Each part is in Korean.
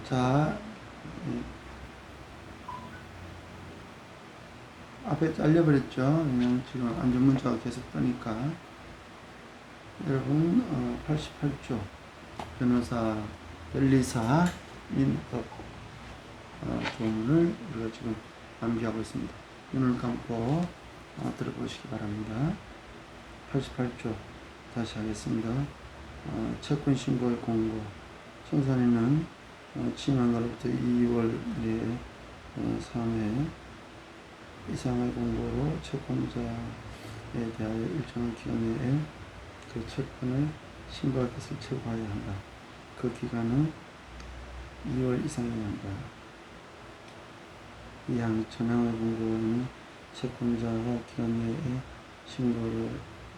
자, 앞에 잘려버렸죠. 왜냐면 지금 안전문자가 계속 뜨니까. 여러분, 88조 변호사, 변리사, 민법 조문을 우리가 지금 암기하고 있습니다. 눈을 감고 들어보시기 바랍니다. 88조 다시 하겠습니다. 채권 신고의 공고. 청산인은 지난 날부터 2월 내에 3회 이상의 공고로 채권자에 대하여 일정한 기간 내에 그 채권을 신고할 것을 체고하여야 한다. 그 기간은 2월 이상이어야 한다. 이항 전항의 공고는 채권자가 기간 내에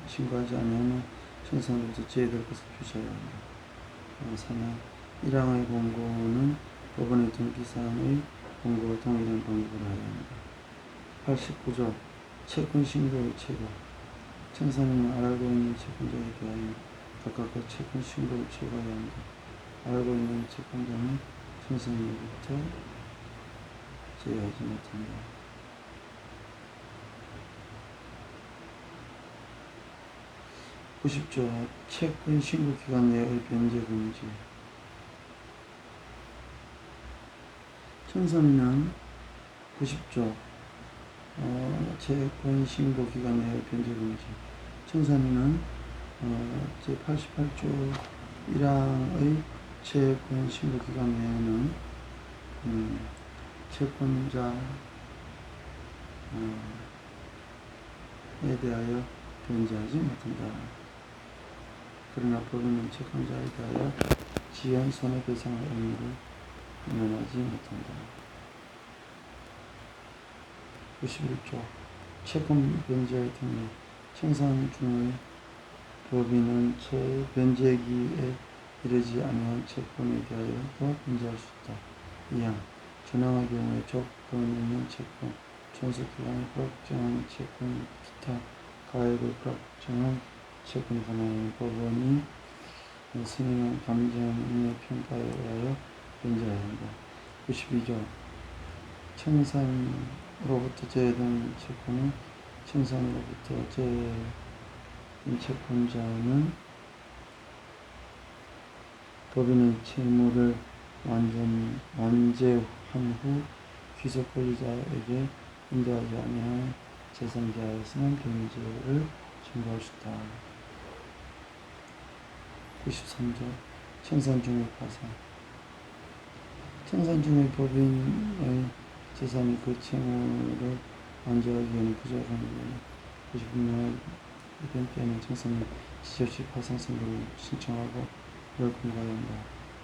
신고하지 않으면 청산으로부터 제외될 것을 표시해야 한다. 3항 1항의 공고는 법원의 등기사항의 공고와 동일한 방법으로 하여야 한다. 89조 채권 신고의 체고. 청산인은 알고 있는 채권자에 대하여 각각 그 채권 신고를 체고해야 한다. 알고 있는 채권자는 청산인으로부터 제외하지 못한다. 90조 채권 신고 기간 내의 변제 금지. 청산인은 90조 채권 신고 기간 내의 변제 금지. 청산인은 제88조 1항의 채권 신고 기간 내에는 채권자에 대하여 변제하지 못한다. 그러나 법인은 채권자에 대하여 지연 손해배상의 의무를 면하지 못한다. 91조 채권 변제의 특례. 청산 중의 법인은 변제기에 이르지 아니한 채권에 대하여도 변제할 수 있다. 2항 전항의 경우에 조건 있는 채권, 존속기간이 불확정한 채권, 기타 가액을 불확정한 채권이 가능하면 법원이 승인한 감정인의 평가에 의하여 변제해야 한다. 92조 청산으로부터 제외된 채권은 청산으로부터 제외된 채권자는 법인의 채무를 완제한 후 귀속 권리자에게 인도하지 아니한 제3자에서는 변제를 청구할 수 있다. 93조 청산 중의 파산. 청산 중의 법인의 재산이 그 채무를 완제하기 위한 부족한 경우 99명의 이번 때에는 청산인은 지적시 파산 선고를 신청하고 이를 공고해야 한다.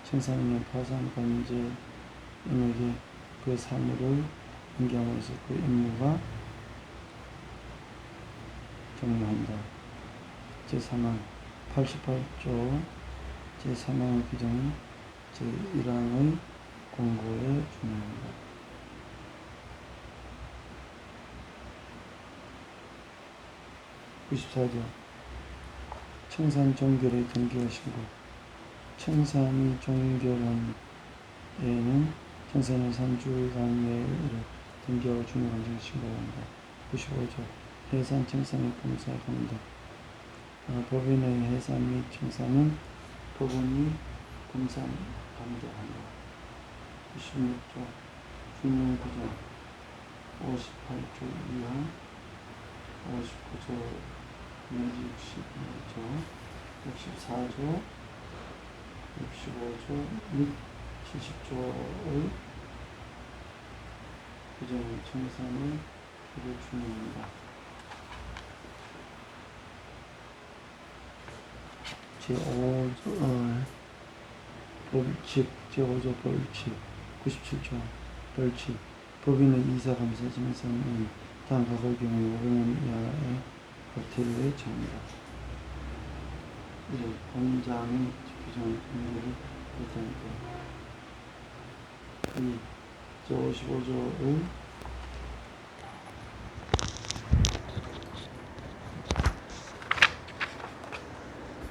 청산인은 파산 관제인에게 그 사무를 인계함으로써 그 임무가 종료한다. 제3항 88조 제3항의 규정은 제1항의 공고에 준용한다. 94조 청산 종결의 등기와 신고. 청산이 종결한 에는 청산은 3주간 내에 등기하고 준용 완전히 신고해야 한다. 95조 해산 청산의 검사가 간다. 법인의 해산 및 청산은 법원이 검사 감독한다. 96조 준용 규정 58조 2항 59조 내지 61조 64조 65조 및 70조의 규정의 청산을 이를 준용한다. 제5조 벌칙 제5조 벌칙 97조 벌칙 법인의 이사 감사 진행사는 다음 각의 경우에 500원 이하의 과태료에 처한다. 1. 본장의 규정의 의무를 못하니까. 2. 제55조의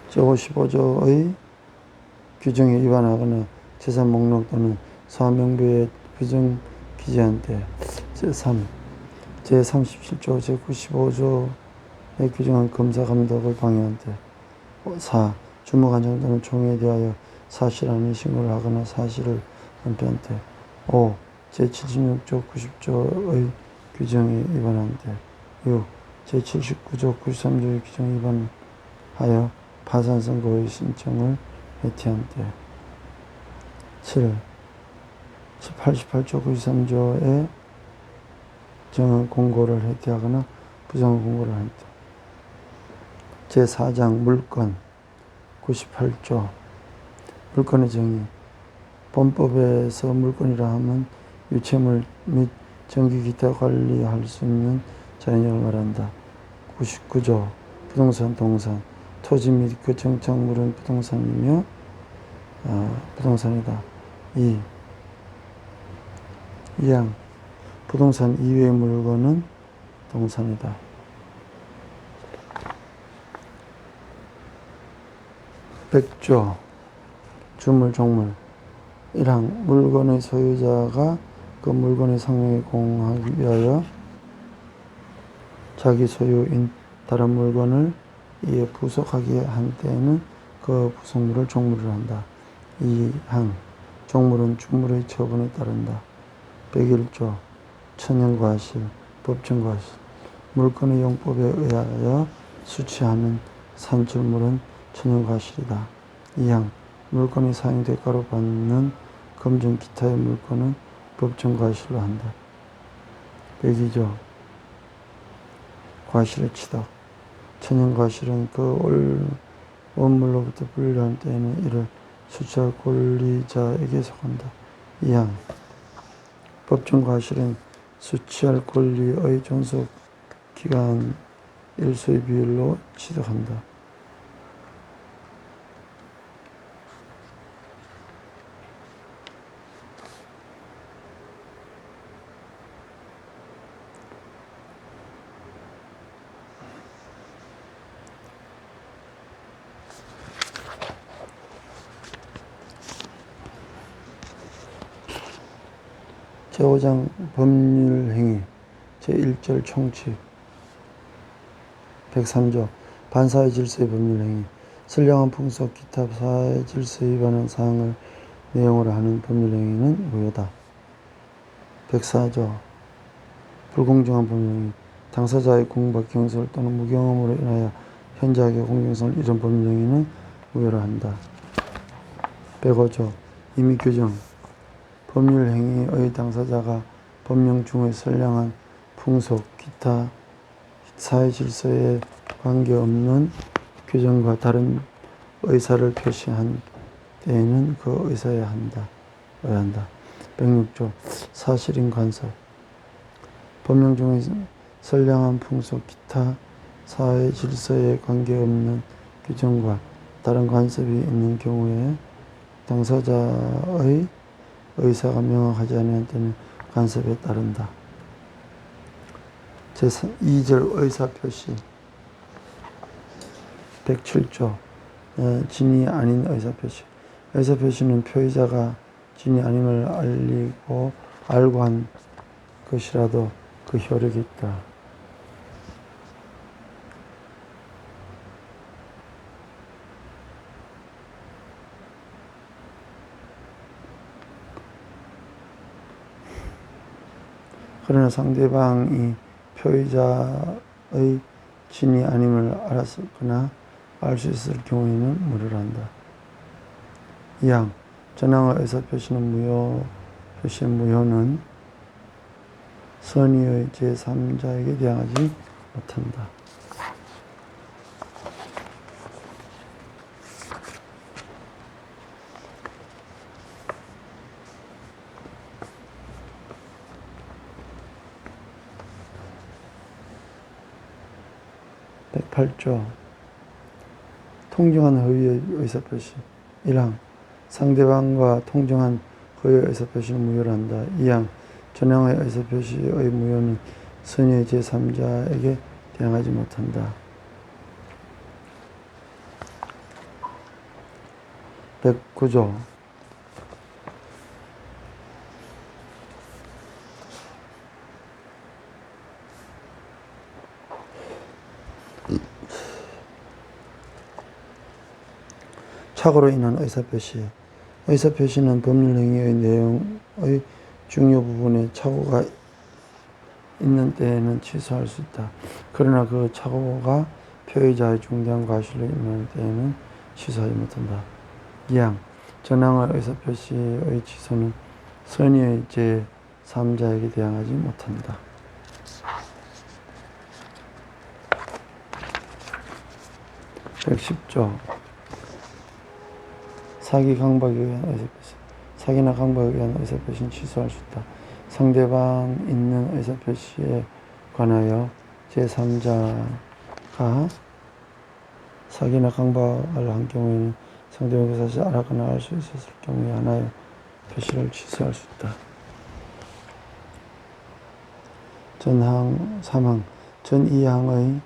제55조의 규정에 위반하거나 재산 목록 또는 사명부의 규정 기재한 때. 제3. 제37조 제95조에 규정한 검사 감독을 방해한 때. 4. 주무관장 또는 총회에 대하여 사실 아닌 신고를 하거나 사실을 은폐한 때. 5. 제76조 90조의 규정에 위반한 때. 6. 제79조 93조의 규정에 위반하여 파산선고의 신청을 회티한 때. 7. 88조 93조에 정한 공고를 회티하거나 부정한 공고를 한 때. 제4장 물건 98조 물건의 정의. 본법에서 물건이라 하면 유체물 및 정기 기타 관리할 수 있는 자연력을 말한다. 99조 부동산 동산 토지 및 그 정착물은 부동산이며 부동산이다. 2항 부동산 이외의 물건은 동산이다. 100조 주물 종물 1항 물건의 소유자가 그 물건의 상용에 공하기 위하여 자기 소유인 다른 물건을 이에 부속하게 한 때에는 그 부속물을 종물이라 한다. 2항 종물은 주물의 처분에 따른다. 101조 천연과실 법정과실 물건의 용법에 의하여 수취하는 산출물은 천연과실이다. 2항 물건의 사용 대가로 받는 검증 기타의 물건은 법정과실로 한다. 102조 과실의 취득 천연과실은 그 원물로부터 분리한 때에는 이를 수취할 권리자에게 속한다. 2항 법정과실은 수취할 권리의 존속기간 일수의 비율로 취득한다. 제5장 법률행위 제1절 총칙 103조 반사회 질서의 법률행위 선량한 풍속 기타 사회 질서에 위반한 사항을 내용으로 하는 법률행위는 무효다. 104조 불공정한 법률행위 당사자의 공박 경솔 또는 무경험으로 인하여 현저하게 공정성을 잃은 법률행위는 무효라 한다. 105조 임의규정 법률행위의 당사자가 법령 중의 선량한 풍속, 기타 사회질서에 관계없는 규정과 다른 의사를 표시한 때에는 그 의사에 한다. 106조 사실인 간섭 법령 중의 선량한 풍속, 기타 사회질서에 관계없는 규정과 다른 간섭이 있는 경우에 당사자의 의사가 명확하지 않은 때는 간섭에 따른다. 제2절 의사표시 107조 진이 아닌 의사표시 의사표시는 표의자가 진이 아님을 알고 한 것이라도 그 효력이 있다. 그러나 상대방이 표의자의 진이 아님을 알았거나 알 수 있을 경우에는 무효를 한다. 2항 전항의 의사표시의 무효는 선의의 제3자에게 대항하지 못한다. 108조 통정한 허위의 의사표시 1항 상대방과 통정한 허위의 의사표시는 무효를 한다. 2항 전항의 의사표시의 무효는 선의의 제3자에게 대항하지 못한다. 109조 착오로 인한 의사표시. 의사표시는 법률 행위의 내용의 중요 부분에 착오가 있는 때에는 취소할 수 있다. 그러나 그 착오가 표의자의 중대한 과실로 인한 때에는 취소하지 못한다. 2항 전항의 의사표시의 취소는 선의의 제3자에게 대항하지 못한다. 110조 사기 강박에 의한 의사표시. 사기나 강박에 의한 의사표시는 취소할 수 있다. 상대방 있는 의사표시에 관하여 제3자가 사기나 강박을 한 경우에는 상대방이 그 사실을 알았거나 알 수 있었을 경우에 하나의 표시를 취소할 수 있다. 전항 3항 전 2항의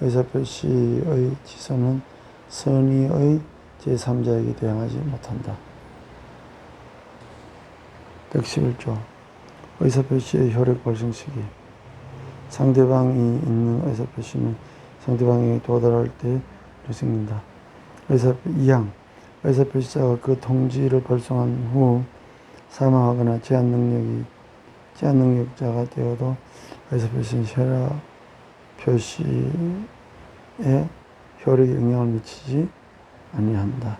의사표시의 취소는 선의의 제3자에게 대항하지 못한다. 111조 의사표시의 효력 발생 시기. 상대방이 있는 의사표시는 상대방에게 도달할 때 생긴다. 2항 의사표시자가 그 통지를 발송한 후 사망하거나 제한능력자가 되어도 의사표시는 표시에 효력에 영향을 미치지 아니한다.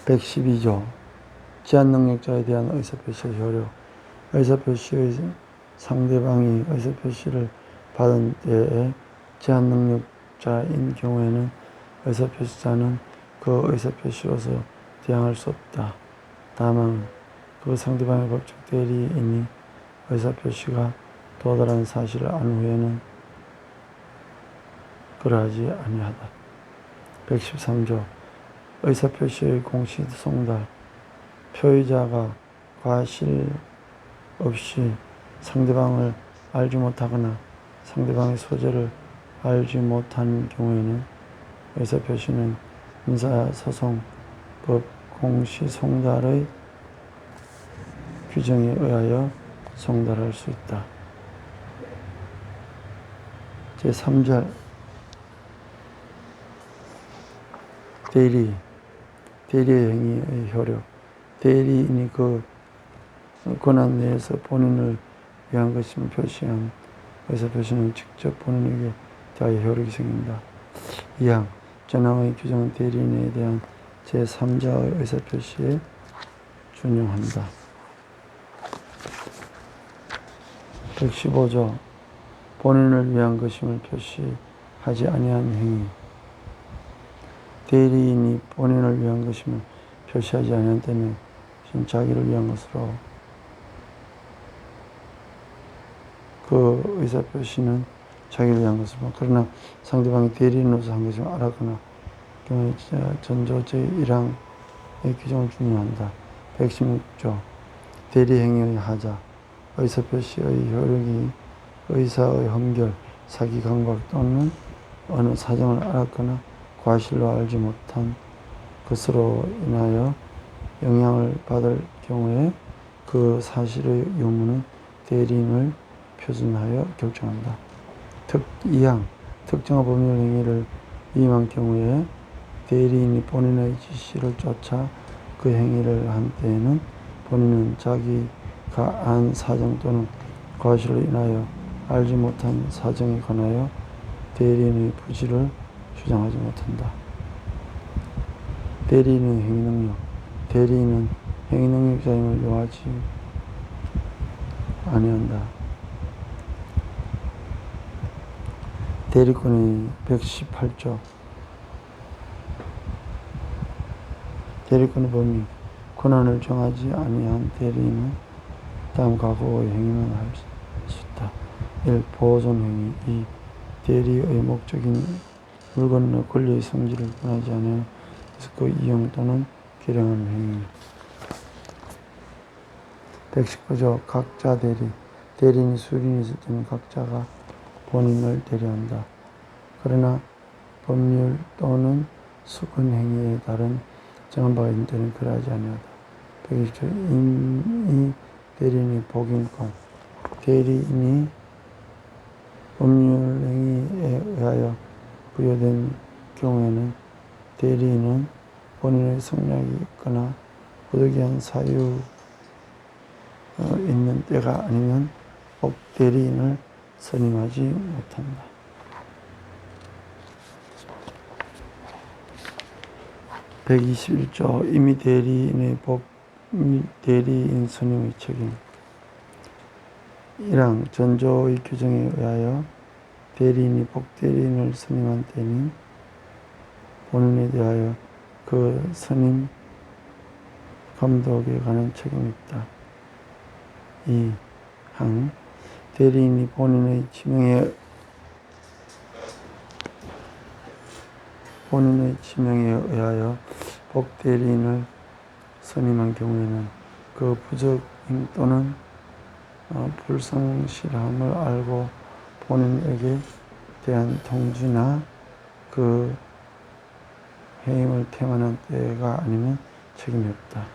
112조 제한능력자에 대한 의사표시의 효력. 의사표시의 상대방이 의사표시를 받은 때에 제한능력자인 경우에는 의사표시자는 그 의사표시로서 대항할 수 없다. 다만 그 상대방의 법적 대리인이 의사표시가 도달한 사실을 안 후에는 그러하지 아니하다. 113조 의사표시의 공시 송달. 표의자가 과실 없이 상대방을 알지 못하거나 상대방의 소재를 알지 못한 경우에는 의사표시는 민사소송법 공시송달의 규정에 의하여 송달할 수 있다. 제3절 대리의 행위의 효력. 대리인이 그 권한 내에서 본인을 위한 것임을 표시한 의사표시는 직접 본인에게 대하여 효력이 생긴다. 2항 전항의 규정은 대리인에 대한 제3자의 의사표시에 준용한다. 115조 본인을 위한 것임을 표시하지 아니한 행위. 대리인이 본인을 위한 것임을 표시하지 아니한 때는 자기를 위한 것으로 그 의사표시는 자기를 위한 것으로. 그러나 상대방이 대리인으로서 한 것을 알았거나 경우에 전조 제1항의 규정을 준용한다. 116조 대리행위의 하자. 의사표시의 효력이 의사의 험결, 사기 강박 또는 어느 사정을 알았거나 과실로 알지 못한 것으로 인하여 영향을 받을 경우에 그 사실의 유무는 대리인을 표준하여 결정한다. 2항 특정한 법률 행위를 위임한 경우에 대리인이 본인의 지시를 쫓아 그 행위를 한 때에는 본인은 자기가 안 사정 또는 과실로 인하여 알지 못한 사정에 관하여 대리인의 부지를 주장하지 못한다. 대리인의 행위능력. 대리인은 행위능력자임을 요하지 아니한다. 대리권의 118조 대리권의 범위. 권한을 정하지 아니한 대리인은 다음 각오의 행위만 할 수 있다. 1. 보존행위. 2. 대리의 목적인 물건이나 권리의 성질을 분하지 않으면 그 이용 또는 개량하는 행위. 119조 각자 대리. 대리인이 수리인이 있을 때는 각자가 본인을 대리한다. 그러나 법률 또는 수권 행위에 따른 정한 바가 있는 때는 그러하지 아니하다. 120조 임의 대리인의 복인권. 대리인이 법률 행위에 의하여 부여된 경우에는 대리인은 본인의 성량이 있거나 부득이한 사유 있는 때가 아니면 법대리인을 선임하지 못한다. 121조 임의 대리인의 대리인 선임의 책임. 1항 전조의 규정에 의하여 대리인이 복대리인을 선임한 때는 본인에 대하여 그 선임 감독에 관한 책임이 있다. 2항 대리인이 본인의 지명에 의하여 복대리인을 선임한 경우에는 그 부적행 또는 불성실함을 알고 본인에게 대한 통지나 그 해임을 태만한 때가 아니면 책임이 없다.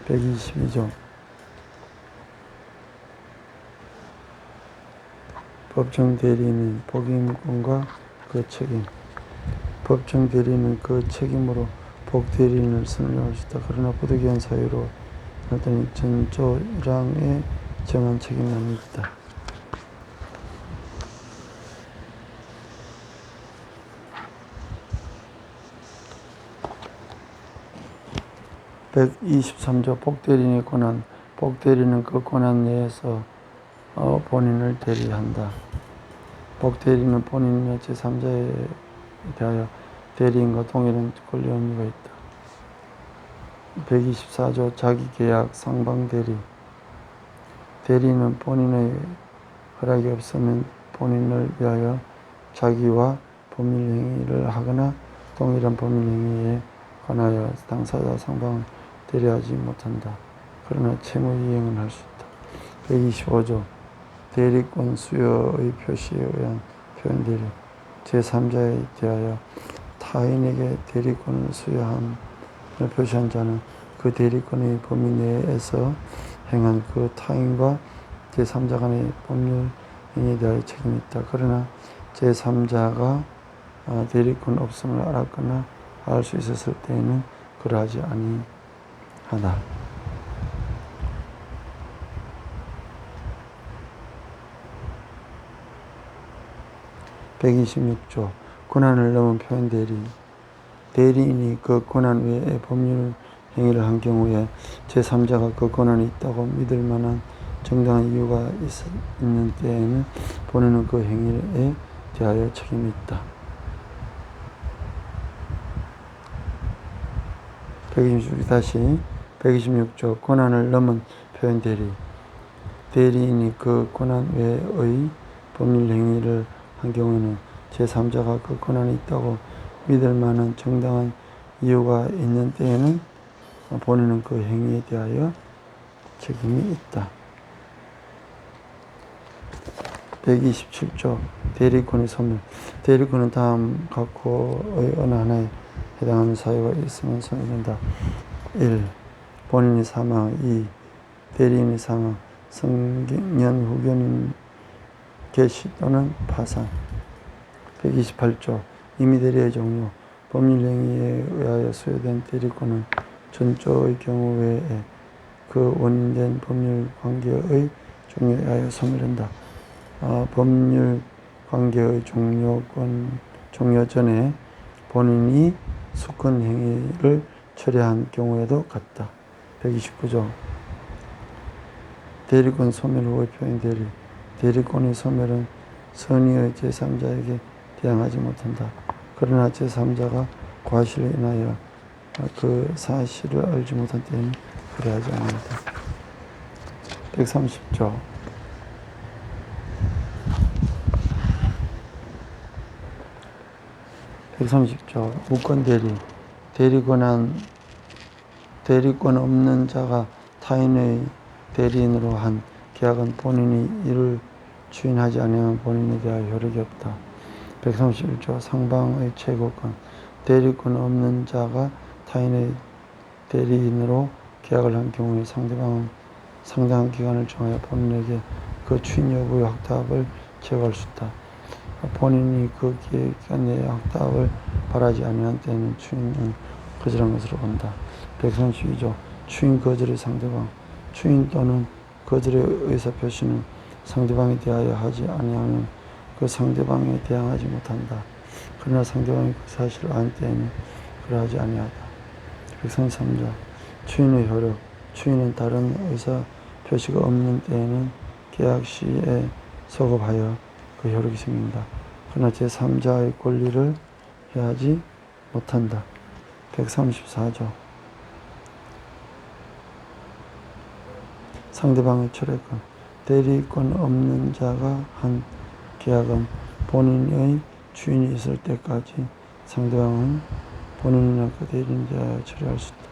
122조 법정 대리인의 복임권과 그 책임. 법정 대리인은 그 책임으로 복대리인을 선임할 수 있다. 그러나 부득이한 사유로 어떤 전조 1항에 정한 책임은 있다. 123조 복대리인의 권한. 복대리인은 그 권한 내에서 본인을 대리한다. 복대리인은 본인이나 제3자에 대하여 대리인과 동일한 권리 의무가 있다. 124조 자기계약 상방대리. 대리인은 본인의 허락이 없으면 본인을 위하여 자기와 법률행위를 하거나 동일한 법률행위에 관하여 당사자 상방을 대리하지 못한다. 그러나 채무이행은 할 수 있다. 125조 대리권 수여의 표시에 의한 표현대리. 제3자에 대하여 타인에게 대리권을 수여함을 표시한 자는 그 대리권의 범위 내에서 행한 그 타인과 제3자 간의 법률 행위에 대하여 책임이 있다. 그러나 제3자가 대리권 없음을 알았거나 알 수 있었을 때에는 그러하지 아니하다. 126조 권한을 넘은 표현 대리. 대리인이 그 권한 외에 법률 행위를 한 경우에 제3자가 그 권한이 있다고 믿을 만한 정당한 이유가 있는 때에는 본인은 그 행위에 대하여 책임이 있다. 126조 권한을 넘은 표현 대리. 대리인이 그 권한 외의 법률 행위를 한 경우에는 제3자가 그 권한이 있다고 믿을 만한 정당한 이유가 있는 때에는 본인은 그 행위에 대하여 책임이 있다. 127조 대리권의 소멸. 대리권은 다음 각호의 어느 하나에 해당하는 사유가 있으면 소멸된다. 1. 본인이 사망. 2. 대리인의 사망. 성년 후견인 개시 또는 파산. 128조 임의 대리의 종료. 법률 행위에 의하여 수여된 대리권은 전조의 경우 외에 그 원인된 법률 관계의 종료에 의하여 소멸된다. 법률 관계의 종료 전에 본인이 수권 행위를 철회한 경우에도 같다. 129조 대리권 소멸 후의 표현 대리. 대리권의 소멸은 선의의 제3자에게 대항하지 못한다. 그러나 제3자가 과실로 인하여 그 사실을 알지 못한 때에는 그래하지 않는다. 130조 무권 대리. 대리권 없는 자가 타인의 대리인으로 한 계약은 본인이 이를 추인하지 아니하면 본인에 대하여 효력이 없다. 131조 상방의 최고권. 대리권 없는 자가 타인의 대리인으로 계약을 한 경우에 상대방은 상당한 기간을 정하여 본인에게 그 추인 여부의 확답을 제거할 수 있다. 본인이 그 계획한 내 확답을 바라지 아니한 때에는 추인은 거절한 것으로 본다. 132조 추인 거절의 상대방 추인 또는 거절의 의사표시는 상대방에 대하여 하지 아니하면 그 상대방에 대항하지 못한다. 그러나 상대방이 그 사실을 안 때에는 그러하지 아니하다. 133조 추인의 효력 추인은 다른 의사표시가 없는 때에는 계약 시에 소급하여 그 효력이 생긴다. 그러나 제3자의 권리를 해하지 못한다. 134조 상대방의 철회권 대리권 없는 자가 한 계약은 본인의 주인이 있을 때까지 상대방은 본인이나 그 대리인자에 철회할 수 있다.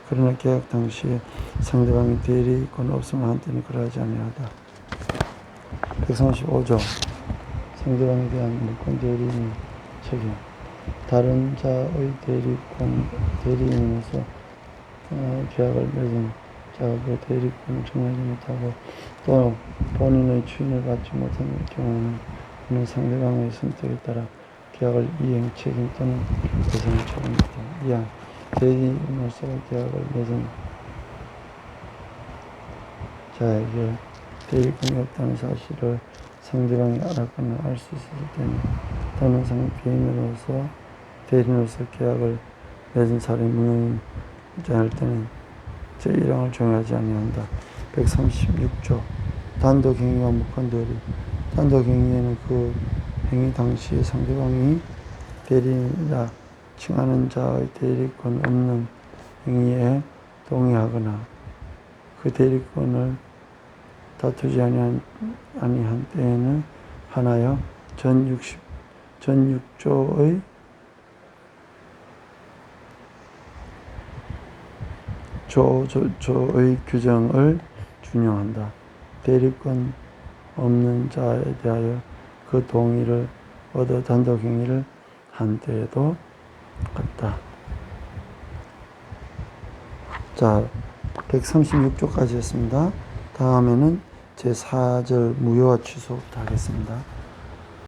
그러나 계약 당시에 상대방이 대리권 없으면 한때는 그러하지 아니하다. 135조 상대방에 대한 물권 대리인 책임 다른 자의 대리인으로서 계약을 맺은 자가 그 대리권을 정하지 못하고 또 본인의 추인을 받지 못한 경우는 그는 상대방의 선택에 따라 계약을 이행 책임 또는 배상을 처분한다. 2항 대리인으로서 계약을 맺은 자에게 대리권이 없다는 사실을 상대방이 알았거나 알 수 있을 때는 또는 개인으로서 대리인으로서 계약을 맺은 사람이 무능자일 때는 제1항을 정하지 아니한다. 136조 단독행위와 무권대리 단독행위에는 그 행위 당시에 상대방이 대리인이라 칭하는 자의 대리권 없는 행위에 동의하거나 그 대리권을 다투지 아니한 때에는 하나여 전 6조의 조의 규정을 준용한다. 대리권 없는 자에 대하여 그 동의를 얻어 단독행위를 한 때에도 같다. 자, 136조까지 했습니다. 다음에는 제4절 무효화 취소부터 하겠습니다.